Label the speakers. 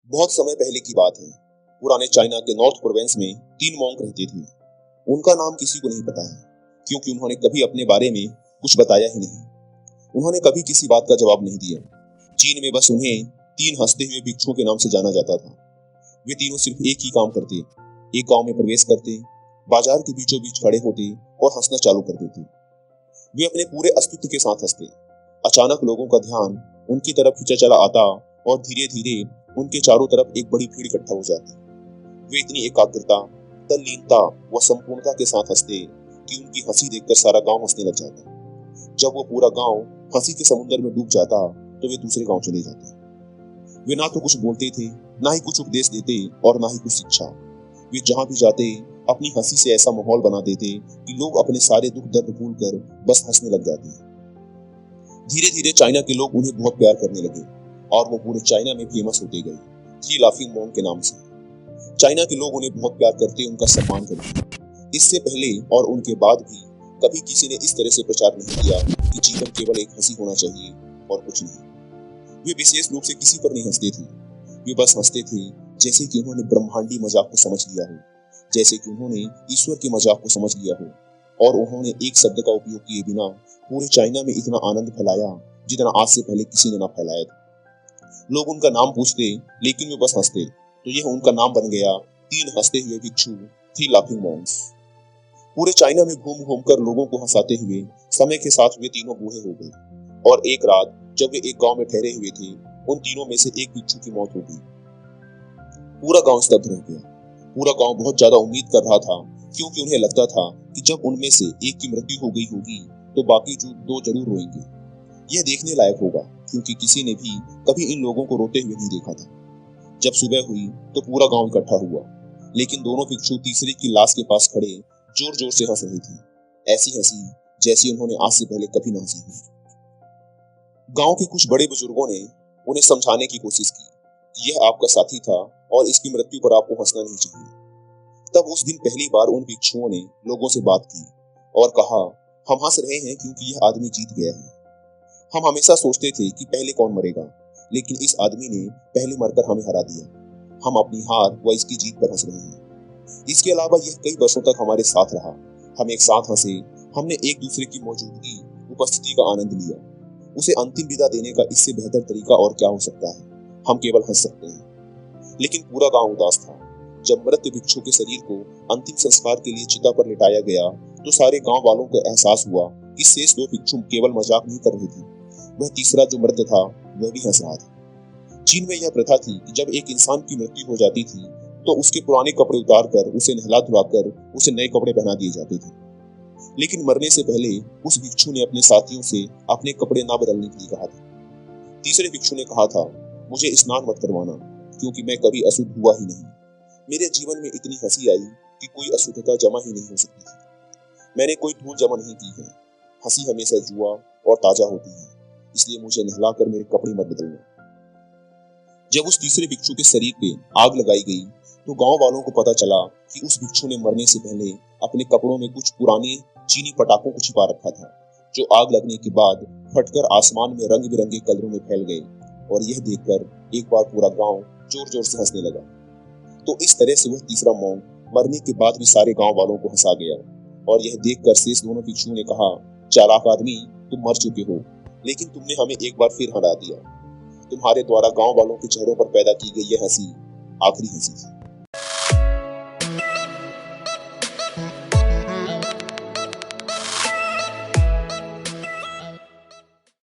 Speaker 1: बहुत समय पहले की बात है। पुराने चाइना के नॉर्थ प्रोविंस में 3 मॉन्क रहते थे। उनका नाम किसी को नहीं पता है, क्योंकि उन्होंने कभी अपने बारे में कुछ बताया ही नहीं। उन्होंने कभी किसी बात का जवाब नहीं दिया। चीन में बस उन्हें 3 हंसते हुए भिक्षुओं के नाम से जाना जाता था। वे तीनों सिर्फ एक ही काम करते, एक गांव में प्रवेश करते, बाजार के बीचों बीच खड़े होते और हंसना चालू कर देते। वे अपने पूरे अस्तित्व के साथ हंसते। अचानक लोगों का ध्यान उनकी तरफ खींचा चला आता और धीरे धीरे उनके चारों तरफ एक बड़ी भीड़ इकट्ठा हो जाती। वे इतनी एकाग्रता, तल्लीनता व संपूर्णता के साथ हंसते कि उनकी हंसी देखकर सारा गांव हंसने लग जाता। जब वो पूरा गांव हंसी के समुद्र में डूब जाता तो वे दूसरे गांव चले जाते। वे ना तो कुछ बोलते थे, ना ही कुछ उपदेश देते और ना ही कुछ शिक्षा। वे जहां भी जाते अपनी हंसी से ऐसा माहौल बना देते कि लोग अपने सारे दुख दर्द भूलकर बस हंसने लग जाते। धीरे धीरे चाइना के लोग उन्हें बहुत प्यार करने लगे और वो पूरे चाइना में फेमस होते गए, 3 लाफिंग मॉन्क के नाम से। चाइना के लोग उन्हें बहुत प्यार करते, उनका सम्मान करते। इससे पहले और उनके बाद भी कभी किसी ने इस तरह से प्रचार नहीं किया कि जीवन केवल एक हंसी होना चाहिए और कुछ नहीं। वे विशेष रूप से किसी पर नहीं हंसते थे। वे बस हंसते थे जैसे कि उन्होंने ब्रह्मांडी मजाक को समझ लिया हो, जैसे कि उन्होंने ईश्वर के मजाक को समझ लिया हो, और उन्होंने एक शब्द का उपयोग किए बिना पूरे चाइना में इतना आनंद फैलाया जितना आज से पहले किसी ने ना फैलाया था। लोग उनका नाम पूछते, लेकिन वे बस हंसते, तो यह उनका नाम बन गया 3 हंसते हुए भिक्षु, 3 लाफिंग मॉन्क्स। पूरे चाइना में घूम घूम कर लोगों को हंसाते हुए समय के साथ वे तीनों बूढ़े हो गए, और एक रात जब वे एक गांव में ठहरे हुए थे, उन तीनों में से एक भिक्षु की मौत हो गई। पूरा गांव स्तब्ध रह गया। पूरा गांव बहुत ज्यादा उम्मीद कर रहा था, क्योंकि उन्हें लगता था कि जब उनमें से एक की मृत्यु हो गई होगी तो बाकी जो 2 जरूर रोएंगे। यह देखने लायक होगा, क्योंकि किसी ने भी कभी इन लोगों को रोते हुए नहीं देखा था। जब सुबह हुई तो पूरा गांव इकट्ठा हुआ, लेकिन दोनों भिक्षु तीसरे की लाश के पास खड़े जोर जोर से हंस रहे थे, ऐसी हंसी जैसी उन्होंने आज से पहले कभी ना हंसी थी। गांव के कुछ बड़े बुजुर्गों ने उन्हें समझाने की कोशिश की कि यह आपका साथी था और इसकी मृत्यु पर आपको हंसना नहीं चाहिए। तब उस दिन पहली बार उन भिक्षुओं ने लोगों से बात की और कहा, हम हंस रहे हैं क्योंकि यह आदमी जीत गया है। हम हमेशा सोचते थे कि पहले कौन मरेगा, लेकिन इस आदमी ने पहले मरकर हमें हरा दिया। हम अपनी हार व इसकी जीत पर हंस रहे हैं। इसके अलावा यह कई वर्षों तक हमारे साथ रहा। हम एक साथ हंसे, हमने एक दूसरे की मौजूदगी, उपस्थिति का आनंद लिया। उसे अंतिम विदा देने का इससे बेहतर तरीका और क्या हो सकता है। हम केवल हंस सकते हैं। लेकिन पूरा गांव उदास था। जब मृत भिक्षु के शरीर को अंतिम संस्कार के लिए चिता पर लिटाया गया तो सारे गांव वालों को एहसास हुआ कि शेष 2 भिक्षु केवल मजाक नहीं कर रहे थे, वह तीसरा जो मृत था वह भी हंस रहा था। चीन में यह प्रथा थी कि जब एक इंसान की मृत्यु हो जाती थी तो उसके पुराने कपड़े उतारकर उसे नहला धुलाकर उसे नए कपड़े पहना दिए जाते थे। लेकिन मरने से पहले उस भिक्षु ने अपने साथियों से अपने कपड़े ना बदलने के लिए कहा था। तीसरे भिक्षु ने कहा था, मुझे स्नान मत करवाना, क्योंकि मैं कभी अशुद्ध हुआ ही नहीं। मेरे जीवन में इतनी हंसी आई कि कोई अशुद्धता जमा ही नहीं हो सकती थी। मैंने कोई धूल जमा नहीं की है। हंसी हमेशा युवा और ताजा होती है, इसलिए मुझे नहलाकर मेरे कपड़े मत बदलना। जब उस तीसरे भिक्षु के शरीर पे आग लगाई गई तो गांव वालों को पता चला कि उस भिक्षु ने मरने से पहले अपने कपड़ों में कुछ पुराने चीनी पटाखों को छिपा रखा था, जो आग लगने के बाद फटकर आसमान में रंग बिरंगे कलरों में फैल गए। और यह देखकर एक बार पूरा गांव जोर जोर से हंसने लगा। तो इस तरह से वह तीसरा मॉन्क मरने के बाद भी सारे गांव वालों को हंसा गया। और यह देखकर शेष दोनों भिक्षुओं ने कहा, चालाक आदमी, तुम मर चुके हो, लेकिन तुमने हमें एक बार फिर हरा दिया। तुम्हारे द्वारा गांव वालों के चेहरों पर पैदा की गई यह हंसी आखिरी हंसी थी।